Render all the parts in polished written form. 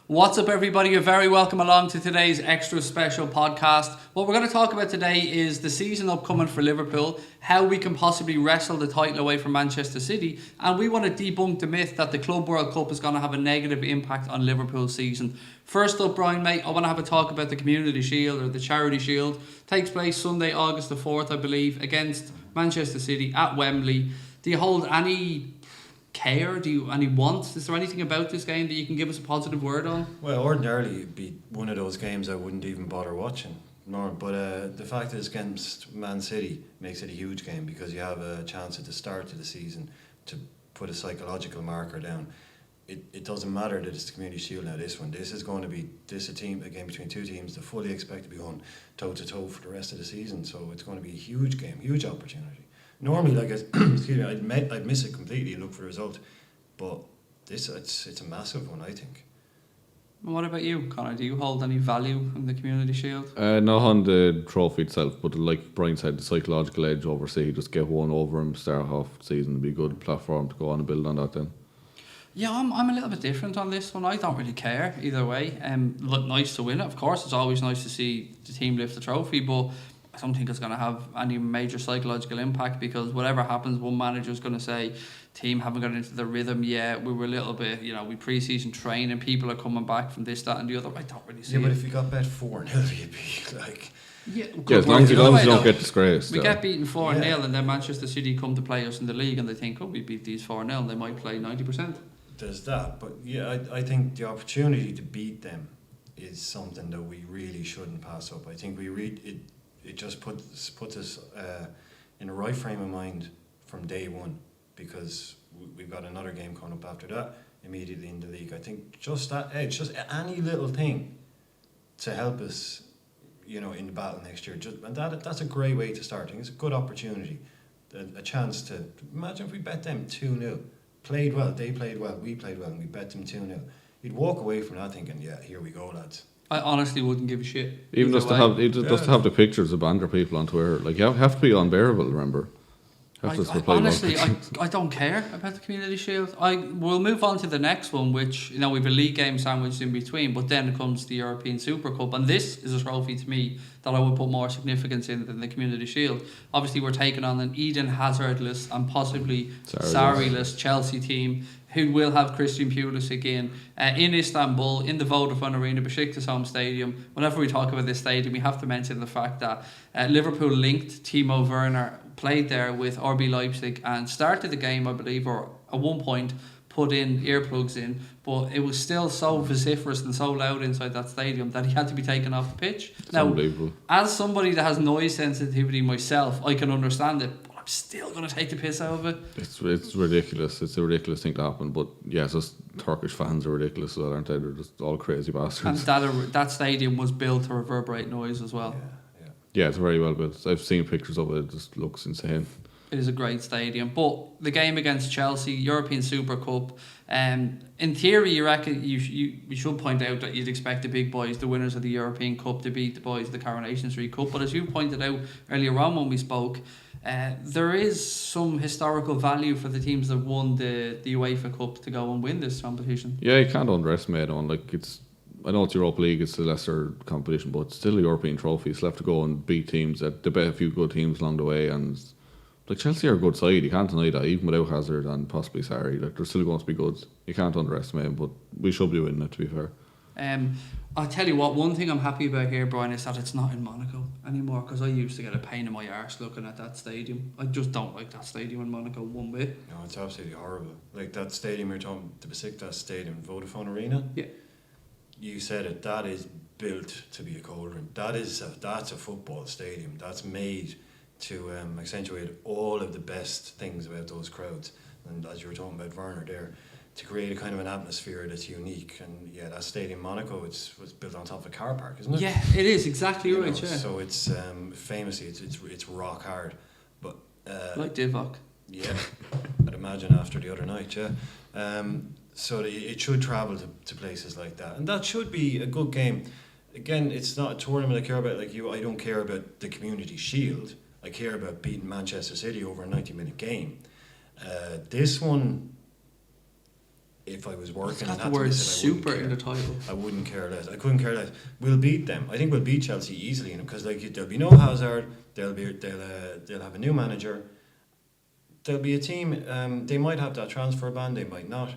What's up, everybody? You're very welcome along to today's extra special podcast. What we're going to talk about today is the season upcoming for Liverpool, how we can possibly wrestle the title away from Manchester City, and we want to debunk the myth that the Club World Cup is going to have a negative impact on Liverpool's season. First up, Brian, mate, I want to have a talk about the Community Shield, or the Charity Shield. Takes place Sunday, August the 4th, I believe, against Manchester City at Wembley. Do you hold any care? Do you any want? Is there anything about this game that you can give us a positive word on? Well, ordinarily it'd be one of those games I wouldn't even bother watching. But the fact that it's against Man City makes it a huge game because you have a chance at the start of the season to put a psychological marker down. It doesn't matter that it's the Community Shield now. This is going to be a game between two teams that fully expect to be going toe to toe for the rest of the season. So it's going to be a huge game, huge opportunity. Normally, excuse me, I'd miss it completely and look for the result, but it's a massive one, I think. And what about you, Connor? Do you hold any value in the Community Shield? Not on the trophy itself, but like Brian said, the psychological edge over City, just get one over him, start off the season, would be a good platform to go on and build on that then. Yeah, I'm a little bit different on this one. I don't really care either way. Look, nice to win it, of course. It's always nice to see the team lift the trophy, but I don't think it's going to have any major psychological impact because whatever happens, one manager's going to say, team haven't got into the rhythm yet. We were a little bit, we pre-season training, people are coming back from this, that and the other. I don't really see it. Yeah, but if you got bet 4-0, you'd be like... Yeah, as long as you don't get disgraced. We get beaten 4-0 and then Manchester City come to play us in the league and they think, we beat these 4-0 and they might play 90%. There's that, but yeah, I think the opportunity to beat them is something that we really shouldn't pass up. I think it just puts us in the right frame of mind from day one because we've got another game coming up after that immediately in the league. I think just that edge, just any little thing to help us, in the battle next year. And that's a great way to start. I think it's a good opportunity, a chance to imagine if we bet them 2-0, played well, they played well, we played well, and we bet them 2-0. You'd walk away from that thinking, yeah, here we go, lads. I honestly wouldn't give a shit. Even just to have the pictures of banter people on Twitter, like you have to be unbearable. Remember, honestly, I don't care about the Community Shield. We'll move on to the next one, which we've a league game sandwiched in between. But then comes the European Super Cup, and this is a trophy to me that I would put more significance in than the Community Shield. Obviously, we're taking on an Eden Hazardless and possibly Sarri-less Chelsea team who will have Christian Pulisic in Istanbul, in the Vodafone Arena, Besiktas home stadium. Whenever we talk about this stadium, we have to mention the fact that Liverpool linked Timo Werner, played there with RB Leipzig and started the game, I believe, or at one point put in earplugs in, but it was still so vociferous and so loud inside that stadium that he had to be taken off the pitch. It's unbelievable. As somebody that has noise sensitivity myself, I can understand it, but I'm still going to take the piss out of it. It's ridiculous. It's a ridiculous thing to happen, but yeah, it's just Turkish fans are ridiculous as well, aren't they? They're just all crazy bastards. And that stadium was built to reverberate noise as well. Yeah, it's very well built. I've seen pictures of it. It just looks insane. It is a great stadium. But the game against Chelsea, European Super Cup, in theory, you reckon you should point out that you'd expect the big boys, the winners of the European Cup, to beat the boys of the Coronation Street Cup. But as you pointed out earlier on when we spoke, there is some historical value for the teams that won the UEFA Cup to go and win this competition. Yeah, you can't underestimate it. I know it's Europa League, it's a lesser competition, but it's still a European trophy. It's left to go and beat teams. They bet a few good teams along the way, and Chelsea are a good side. You can't deny that, even without Hazard and possibly Sarri. They're still going to be good. You can't underestimate them, but we should be winning it, to be fair. I'll tell you what, one thing I'm happy about here, Brian, is that it's not in Monaco anymore, because I used to get a pain in my arse looking at that stadium. I just don't like that stadium in Monaco one bit. No, it's absolutely horrible. Like that stadium you're talking, the Besiktas Stadium, Vodafone Arena. Yeah. You said it. That is built to be a cauldron. That's a football stadium. That's made to accentuate all of the best things about those crowds. And as you were talking about Werner there, to create a kind of an atmosphere that's unique. And yeah, that stadium Monaco, was built on top of a car park, isn't it? Yeah, it is exactly right. Yeah. So it's famously it's rock hard, but like Divock. Yeah, I'd imagine after the other night. Yeah. So it should travel to places like that, and that should be a good game. Again, it's not a tournament I care about like you. I don't care about the Community Shield. I care about beating Manchester City over a 90-minute game. This one, if I was working, It's and got had the to word miss it, I wouldn't super care. in the title. I wouldn't care less. I couldn't care less. We'll beat them. I think we'll beat Chelsea easily, because there'll be no Hazard. They'll have a new manager. There'll be a team. They might have that transfer ban. They might not.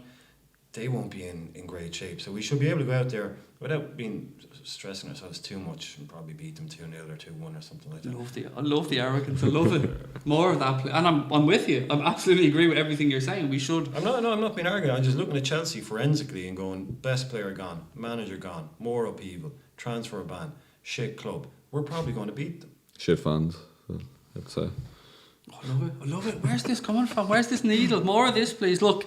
They won't be in great shape. So we should be able to go out there without being stressing ourselves too much and probably beat them 2-0 or 2-1 or something like that. I love the arrogance. I love it. More of that. And I'm with you. I absolutely agree with everything you're saying. We should. I'm not being arrogant. I'm just looking at Chelsea forensically and going, best player gone, manager gone, more upheaval, transfer ban, shit club. We're probably going to beat them. Shit fans, I'd say. I love it. Where's this coming from? Where's this needle? More of this, please. Look,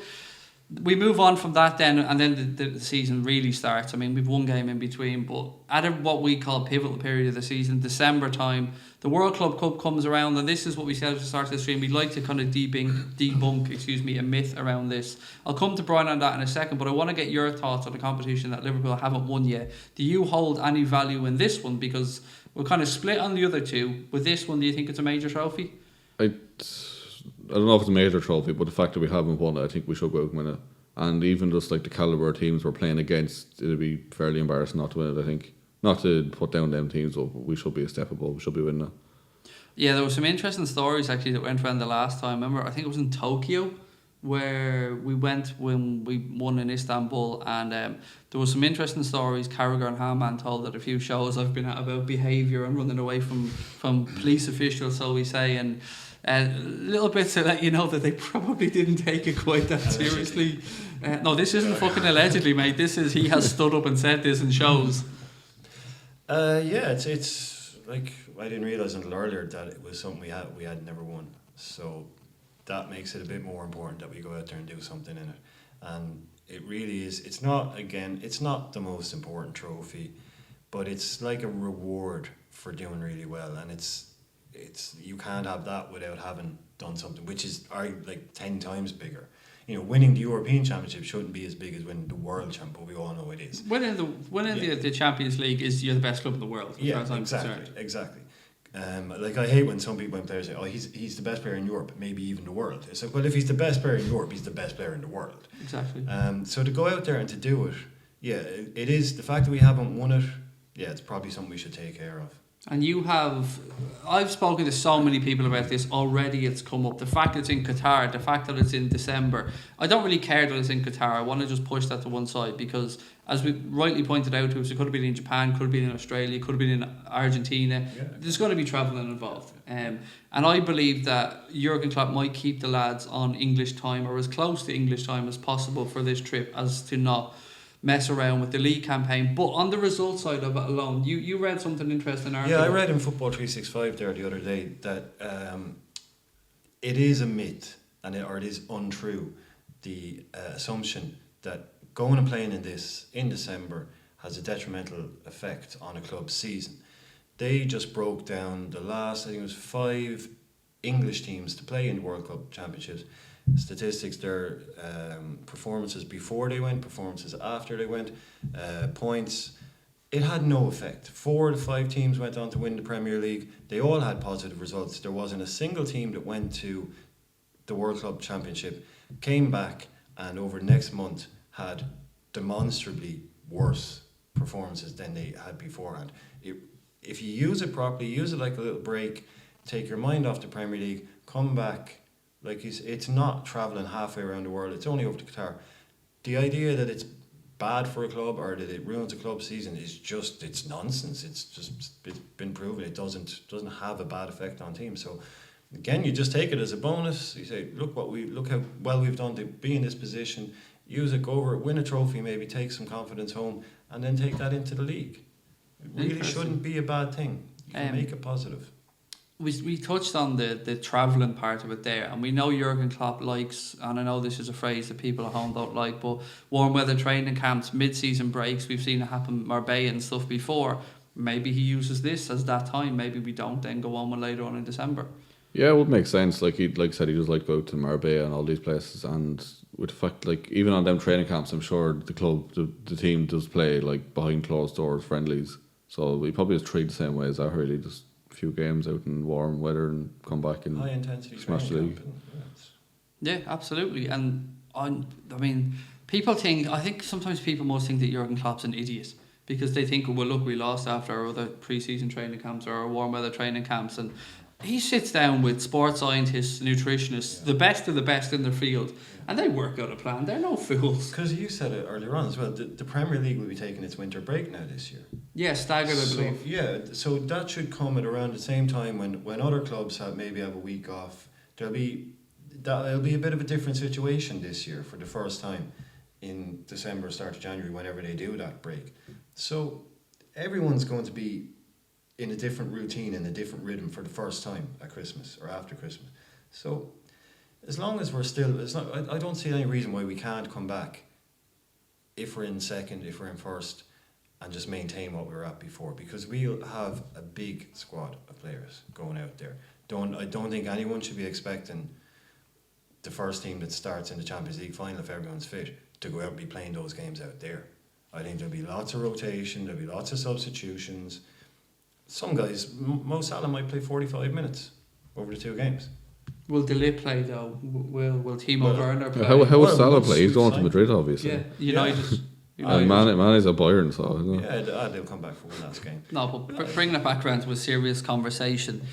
we move on from that then, and then the season really starts. I mean, we've one game in between, but at what we call pivotal period of the season, December time, the World Club Cup comes around, and this is what we said at the start of the stream. We'd like to kind of debunk, a myth around this. I'll come to Brian on that in a second, but I want to get your thoughts on the competition that Liverpool haven't won yet. Do you hold any value in this one? Because we're kind of split on the other two. With this one, do you think it's a major trophy? I don't know if it's a major trophy, but the fact that we haven't won it, I think we should go out and win it. And even just like the calibre of teams we're playing against, it'd be fairly embarrassing not to win it, I think. Not to put down them teams, but we should be a step above. We should be winning it. Yeah, there were some interesting stories actually that went around the last time. Remember, I think it was in Tokyo where we went when we won in Istanbul, and there were some interesting stories Carragher and Hamann told at a few shows I've been at about behaviour and running away from police officials, so we say, and little bits to let you know that they probably didn't take it quite that seriously. No, this isn't fucking allegedly, mate. This is, he has stood up and said this in shows. Yeah, it's like, I didn't realise until earlier that it was something we had never won. So that makes it a bit more important that we go out there and do something in it. And it really is, it's not the most important trophy, but it's like a reward for doing really well. And it's you can't have that without having done something, which is like 10 times bigger. You know, winning the European Championship shouldn't be as big as winning the World Championship, but we all know it is. Winning the Champions League is you're the best club in the world. As far as I'm concerned. Exactly. Like I hate when players say, "Oh, he's the best player in Europe, maybe even the world." It's like, well, if he's the best player in Europe, he's the best player in the world. Exactly. So to go out there and to do it, yeah, it is the fact that we haven't won it. Yeah, it's probably something we should take care of. And I've spoken to so many people about this already. It's come up. The fact that it's in Qatar, the fact that it's in December. I don't really care that it's in Qatar. I want to just push that to one side because, as we rightly pointed out to us, it could have been in Japan, could have been in Australia, could have been in Argentina. Yeah. There's going to be travelling involved. And I believe that Jurgen Klopp might keep the lads on English time or as close to English time as possible for this trip, as to not mess around with the league campaign. But on the result side of it alone, you read something interesting article. Yeah, I read in Football 365 there the other day that it is a myth or it is untrue, the assumption that going and playing in this in December has a detrimental effect on a club's season. They just broke down the last, I think it was 5 English teams to play in the World Cup Championships. Statistics, their performances before they went, performances after they went, points. It had no effect. 4 of the 5 teams went on to win the Premier League. They all had positive results. There wasn't a single team that went to the World Club Championship, came back, and over the next month had demonstrably worse performances than they had beforehand. If you use it properly, use it like a little break, take your mind off the Premier League, come back. Like it's not travelling halfway around the world. It's only over to Qatar. The idea that it's bad for a club or that it ruins a club's season is it's nonsense. It's been proven it doesn't have a bad effect on teams. So again, you just take it as a bonus. You say, look how well we've done to be in this position. Use it, go over it, win a trophy, maybe take some confidence home, and then take that into the league. It really shouldn't be a bad thing. You can make it positive. We touched on the travelling part of it there, and we know Jurgen Klopp likes, and I know this is a phrase that people at home don't like, but warm weather training camps, mid-season breaks. We've seen it happen Marbella and stuff before. Maybe he uses this as that time. Maybe we don't then go on with later on in December. Yeah, it would make sense. Like I said, he does like go to Marbella and all these places, and with the fact, like even on them training camps, I'm sure the club, the team does play like behind closed doors friendlies. So he probably has treated the same way as that, really, just a few games out in warm weather and come back and high intensity smash the league. Yeah, absolutely. And I mean, I think sometimes people must think that Jurgen Klopp's an idiot because they think, well, look, we lost after our other pre-season training camps or our warm weather training camps, and he sits down with sports scientists, nutritionists, the best of the best in their field, and they work out a plan. They're no fools. Because you said it earlier on as well, the Premier League will be taking its winter break now this year. Yeah, staggered, I believe. Yeah, so that should come at around the same time when other clubs have a week off. It'll be a bit of a different situation this year for the first time in December, start of January, whenever they do that break. So everyone's going to be in a different routine, in a different rhythm for the first time at Christmas or after Christmas. So as long as we're still, I don't see any reason why we can't come back if we're in second, if we're in first, and just maintain what we were at before, because we'll have a big squad of players going out there. I don't think anyone should be expecting the first team that starts in the Champions League final, if everyone's fit, to go out and be playing those games out there. I think there'll be lots of rotation, there'll be lots of substitutions. Some guys, Mo Salah might play 45 minutes over the two games. Will Delip play though? Will Timo Werner play? How will Salah play? He's going to Madrid, obviously. Yeah, United. And Man is a Bayern, so yeah, they'll come back for one last game. No, but bringing it back around to a serious conversation.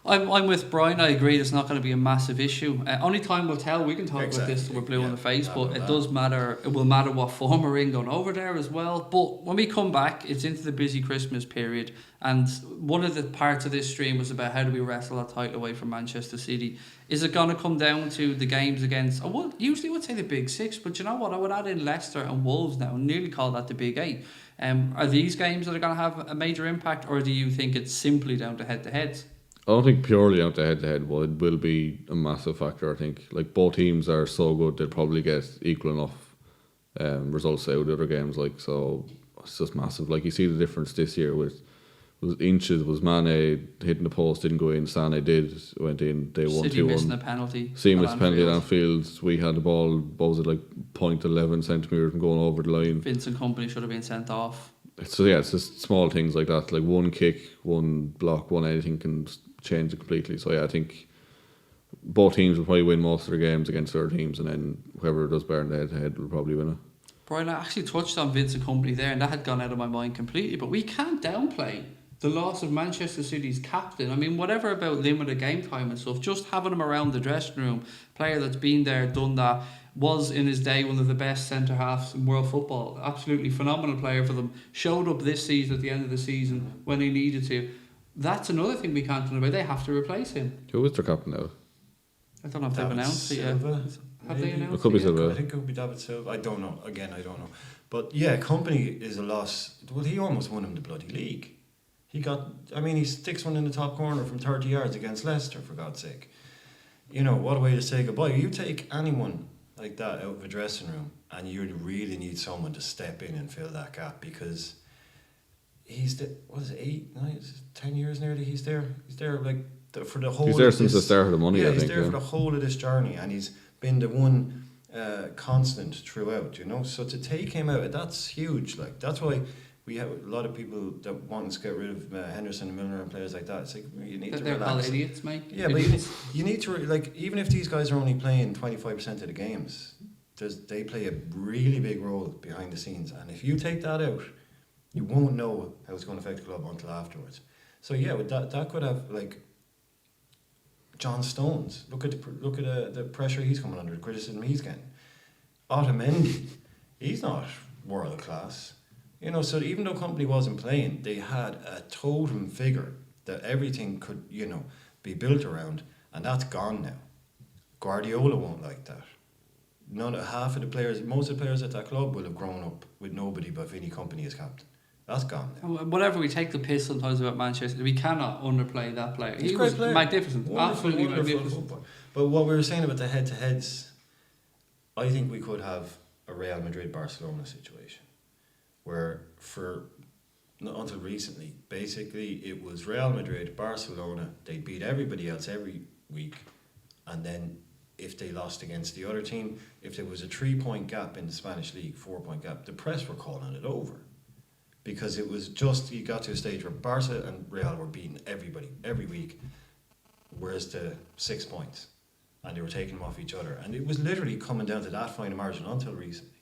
I'm with Brian. I agree. It's not going to be a massive issue. Only time will tell. We can talk about this. We're blue in the face, but it does matter. It will matter what form we're in going over there as well. But when we come back, it's into the busy Christmas period, and one of the parts of this stream was about how do we wrestle that title away from Manchester City. Is it going to come down to the games against? I usually would say the Big Six, but you know what? I would add in Leicester and Wolves now, and nearly call that the Big Eight. Are these games that are going to have a major impact, or do you think it's simply down to head-to-heads? I don't think purely out to head-to-head, but it will be a massive factor, I think. Like, both teams are so good, they'll probably get equal enough results out of the other games. Like, so it's just massive. Like, you see the difference this year with inches. Was Mane hitting the post, didn't go in. Sane went in. They won 2-1. City missing a penalty. City missed a penalty at Anfield. We had the ball, what was it, like 0.11 centimetres from going over the line. Vincent Kompany should have been sent off. So yeah, it's just small things like that. Like one kick, one block, one anything can change it completely. So yeah, I think both teams will probably win most of their games against other teams, and then whoever does better in the head-to-head will probably win it. Brian, I actually touched on Vincent Kompany there, and that had gone out of my mind completely. But we can't downplay the loss of Manchester City's captain. I mean, whatever about limited game time and stuff, just having him around the dressing room, player that's been there, done that, was in his day one of the best centre halves in world football. Absolutely phenomenal player for them. Showed up this season at the end of the season when he needed to. That's another thing we can't talk about. They have to replace him. Who is their captain now? I don't know if they've announced it yet. Have they announced it? Could be Silva. I think it could be David Silva. I don't know. Again, I don't know. But yeah, Kompany is a loss. Well, he almost won him the bloody league. He sticks one in the top corner from 30 yards against Leicester, for God's sake. You know, what a way to say goodbye. You take anyone like that out of a dressing room, and you really need someone to step in and fill that gap, because he's 10 years nearly he's there for the whole. He's there since the start of the money. Yeah, I he's think, there for the whole of this journey, and he's been the one constant throughout. You know, so to take him out, that's huge. Like, that's why we have a lot of people that want to get rid of Henderson and Milner and players like that. It's like, you need to they're relax. called idiots, mate. Yeah, idiots. But you need to even if these guys are only playing 25% of the games, they play a really big role behind the scenes, and if you take that out, you won't know how it's going to affect the club until afterwards. So yeah, with that could have, like, John Stones. Look at the pressure he's coming under, the criticism he's getting. Otamendi, he's not world class. You know, so even though Kompany wasn't playing, they had a totem figure that everything could, be built around, and that's gone now. Guardiola won't like that. Most of the players at that club will have grown up with nobody but Vinny Kompany as captain. That's gone now. Whatever, we take the piss sometimes about Manchester, we cannot underplay that player. He's he a great was player. Magnificent. Absolutely wonderful magnificent. football. But what we were saying about the head-to-heads, I think we could have a Real Madrid-Barcelona situation, where until recently, basically it was Real Madrid, Barcelona, they beat everybody else every week, and then if they lost against the other team, if there was a 3-point gap in the Spanish league, 4-point gap, the press were calling it over, because it was just, you got to a stage where Barca and Real were beating everybody every week. Where's the 6 points? and they were taking them off each other. And it was literally coming down to that fine a margin until recently.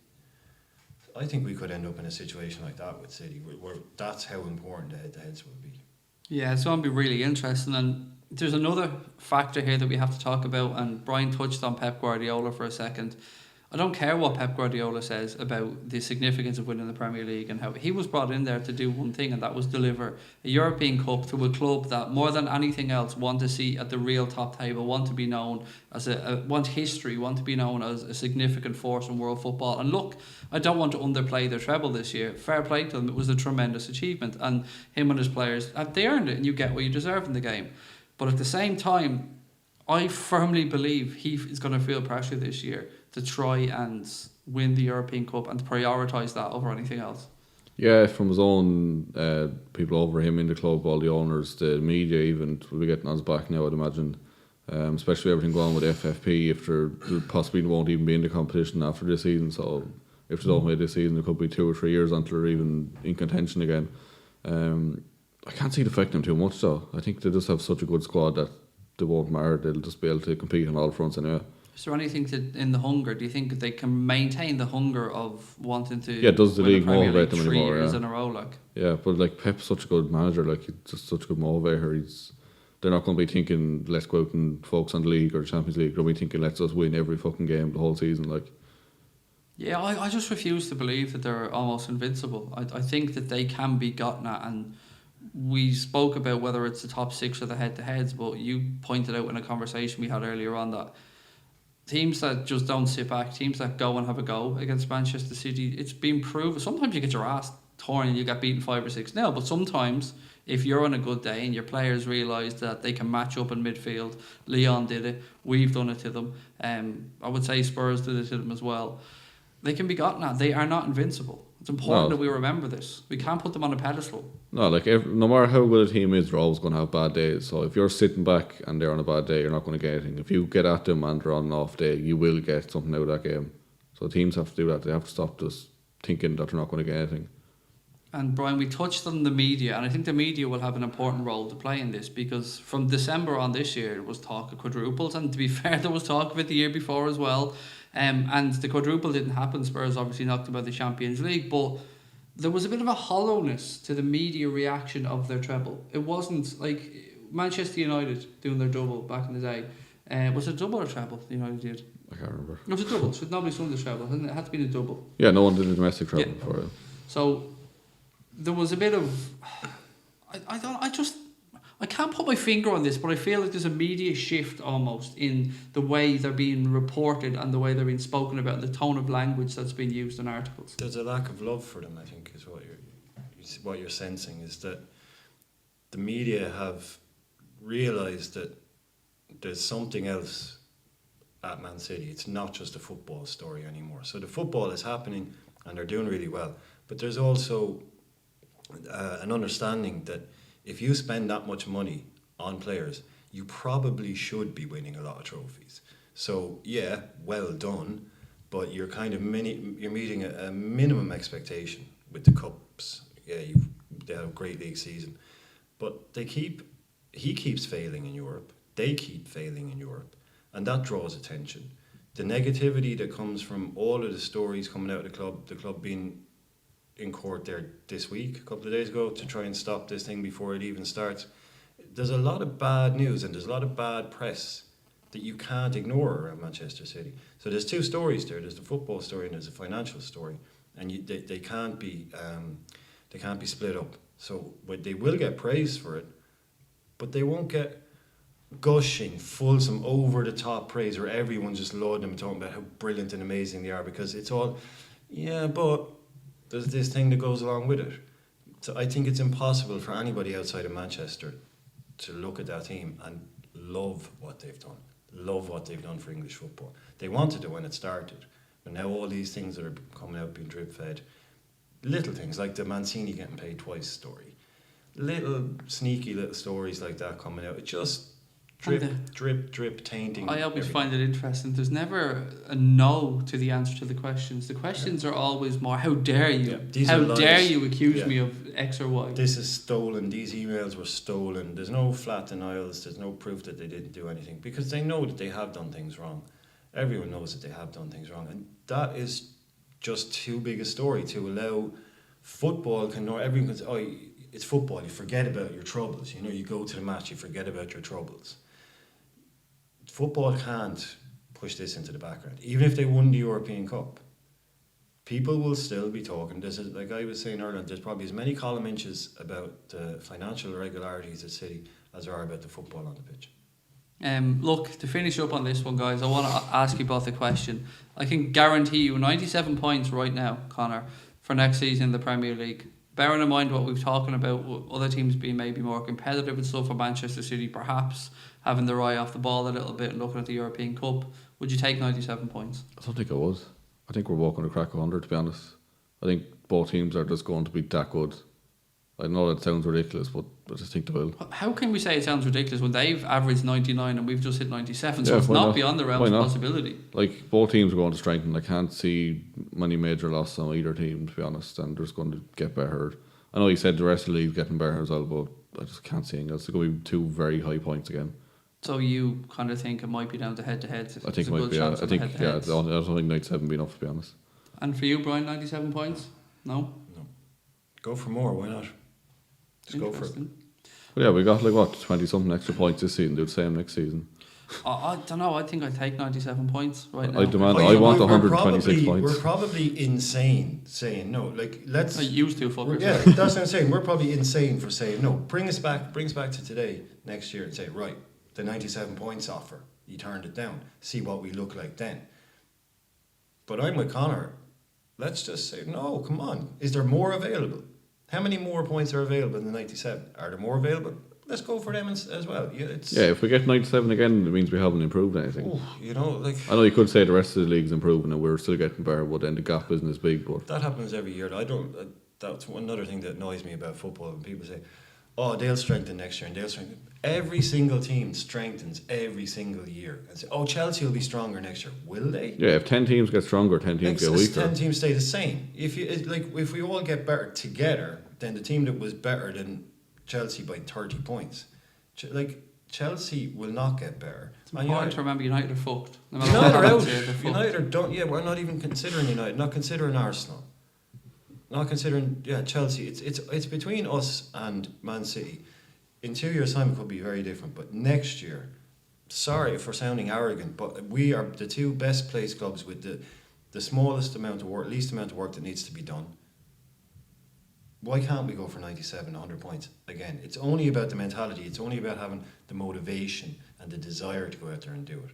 I think we could end up in a situation like that with City, where that's how important the head-to-heads will be. Yeah, it's going to be really interesting. And there's another factor here that we have to talk about, and Brian touched on Pep Guardiola for a second. I don't care what Pep Guardiola says about the significance of winning the Premier League and how he was brought in there to do one thing, and that was deliver a European Cup to a club that more than anything else want to see at the real top table, want to be known as want history, want to be known as a significant force in world football. And look, I don't want to underplay their treble this year. Fair play to them, it was a tremendous achievement, and him and his players, they earned it, and you get what you deserve in the game. But at the same time, I firmly believe he is going to feel pressure this year to try and win the European Cup and to prioritise that over anything else. Yeah, from his own people over him in the club, all the owners, the media even, will be getting on his back now, I'd imagine. Especially everything going with FFP, if they possibly won't even be in the competition after this season. So if they don't win this season, it could be 2 or 3 years until they're even in contention again. I can't see it affecting them too much though. I think they just have such a good squad that they won't matter. They'll just be able to compete on all fronts anyway. Is there anything in the hunger? Do you think they can maintain the hunger of wanting to? Yeah, does the win league Premier motivate League them 3 anymore? years Yeah. in a row, like. Yeah, but like Pep's such a good manager, like he's just such a good motivator. They're not going to be thinking let's go out and focus on the league or the Champions League. They'll be thinking let's just win every fucking game the whole season. Like. Yeah, I just refuse to believe that they're almost invincible. I think that they can be gotten at, and we spoke about whether it's the top 6 or the head-to-heads, but you pointed out in a conversation we had earlier on that teams that just don't sit back, teams that go and have a go against Manchester City, it's been proven. Sometimes you get your ass torn and you get beaten 5 or 6-0, but sometimes if you're on a good day and your players realise that they can match up in midfield, Leon did it, we've done it to them, I would say Spurs did it to them as well, they can be gotten at. They are not invincible. It's important that we remember this. We can't put them on a pedestal. No, like no matter how good a team is, they're always going to have bad days. So if you're sitting back and they're on a bad day, you're not going to get anything. If you get at them and they're on an off day, you will get something out of that game. So teams have to do that. They have to stop just thinking that they're not going to get anything. And Brian, we touched on the media, and I think the media will have an important role to play in this, because from December on this year, it was talk of quadruples, and to be fair, there was talk of it the year before as well. And the quadruple didn't happen. Spurs obviously knocked about the Champions League, but there was a bit of a hollowness to the media reaction of their treble. It wasn't like Manchester United doing their double back in the day. Was it a double or treble United did? I can't remember. It was a double, so nobody's done the treble. It had to be a double. Yeah, no one did a domestic treble before. Yeah. So there was a bit of I can't put my finger on this, but I feel like there's a media shift almost in the way they're being reported and the way they're being spoken about, the tone of language that's being used in articles. There's a lack of love for them, I think, is what you're sensing, is that the media have realised that there's something else at Man City. It's not just a football story anymore. So the football is happening and they're doing really well. But there's also an understanding that if you spend that much money on players, you probably should be winning a lot of trophies. So yeah, well done, but you're kind of you're meeting a minimum expectation with the cups. Yeah, they have a great league season, but he keeps failing in Europe. They keep failing in Europe, and that draws attention. The negativity that comes from all of the stories coming out of the club being in court there this week, a couple of days ago, to try and stop this thing before it even starts. There's a lot of bad news and there's a lot of bad press that you can't ignore around Manchester City. So there's 2 stories there. There's the football story and there's a financial story, and they can't be split up. So they will get praise for it, but they won't get gushing, fulsome, over the top praise where everyone's just lauding them and talking about how brilliant and amazing they are, because it's all, yeah, but there's this thing that goes along with it. So I think it's impossible for anybody outside of Manchester to look at that team and love what they've done for English football. They wanted it when it started, but now all these things that are coming out being drip fed, little things like the Mancini getting paid twice story, little sneaky little stories like that coming out, it just drip tainting. I always everything. find it interesting. There's never a no to the answer to the questions. The questions are always more, how dare you? Yeah, these How are lies. dare you accuse Yeah. me of X or Y? This is stolen. These emails were stolen. There's no flat denials. There's no proof that they didn't do anything because they know that they have done things wrong. Everyone knows that they have done things wrong, and that is just too big a story to allow. Football can know. Everyone can say, "Oh, it's football. You forget about your troubles. You know, you go to the match. You forget about your troubles." Football can't push this into the background. Even if they won the European Cup, people will still be talking. Like I was saying earlier, there's probably as many column inches about the financial irregularities at City as there are about the football on the pitch. Look, to finish up on this one, guys, I want to ask you both a question. I can guarantee you 97 points right now, Connor, for next season in the Premier League. Bearing in mind what we've talking about, other teams being maybe more competitive and stuff, for Manchester City perhaps having their eye off the ball a little bit and looking at the European Cup, would you take 97 points? I don't think I would. I think we're walking a crack 100, to be honest. I think both teams are just going to be that good. I know that sounds ridiculous, but I just think they will. How can we say it sounds ridiculous when they've averaged 99 and we've just hit 97? So Yeah, it's why not not? beyond the realms Why of not? possibility. Like, both teams are going to strengthen. I can't see many major losses on either team, to be honest, and they're just going to get better. I know you said the rest of the league's getting better as well, but I just can't see anything else. It's going to be two very high points again. So you kind of think it might be down to head-to-heads? I think it might be. I think, yeah, I don't think 97 be enough, to be honest. And for you, Brian, 97 points? No? No, go for more. Why not? Just go for it. Interesting. But yeah, we got 20 something extra points this season. Do the same next season. I don't know. I think I'd take 97 points right now. I demand. Oh, I yeah, want we're 126 probably- points. We're probably insane saying no. Like, let's. I used to, fuckers. Yeah, that's what I'm saying. We're probably insane for saying no. Bring us back to today, next year, and say, right, the 97 points offer, you turned it down. See what we look like then. But I'm with Connor. Let's just say, no, come on. Is there more available? How many more points are available than the 97? Are there more available? Let's go for them as well. Yeah, if we get 97 again, it means we haven't improved anything. Oh, you know, like, I know you could say the rest of the league's improving and we're still getting better, but then the gap isn't as big. But that happens every year. That's another thing that annoys me about football. When people say, "Oh, they'll strengthen next year," and they'll strengthen. Every single team strengthens every single year, and say, "Oh, Chelsea will be stronger next year." Will they? yeah, if 10 teams get stronger, 10 teams get weaker. 10 teams stay the same. If we all get better together, then the team that was better than Chelsea by 30 points, Chelsea will not get better. It's important to remember United are fucked. No matter United what are happens out. here, they're fucked. United are done. Yeah, we're not even considering United. Not considering Arsenal. Not considering Chelsea. It's between us and Man City. In 2 years' time, it could be very different. But next year, sorry for sounding arrogant, but we are the two best placed clubs with the smallest amount of work, least amount of work that needs to be done. Why can't we go for 97, 100 points again? It's only about the mentality. It's only about having the motivation and the desire to go out there and do it.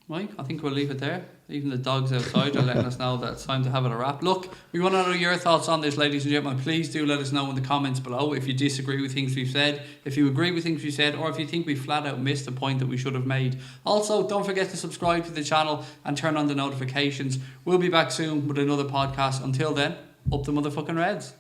Mike, I think we'll leave it there. Even the dogs outside are letting us know that it's time to have it a wrap. Look, we want to know your thoughts on this, ladies and gentlemen. Please do let us know in the comments below if you disagree with things we've said, if you agree with things we've said, or if you think we flat out missed a point that we should have made. Also, don't forget to subscribe to the channel and turn on the notifications. We'll be back soon with another podcast. Until then, up the motherfucking Reds.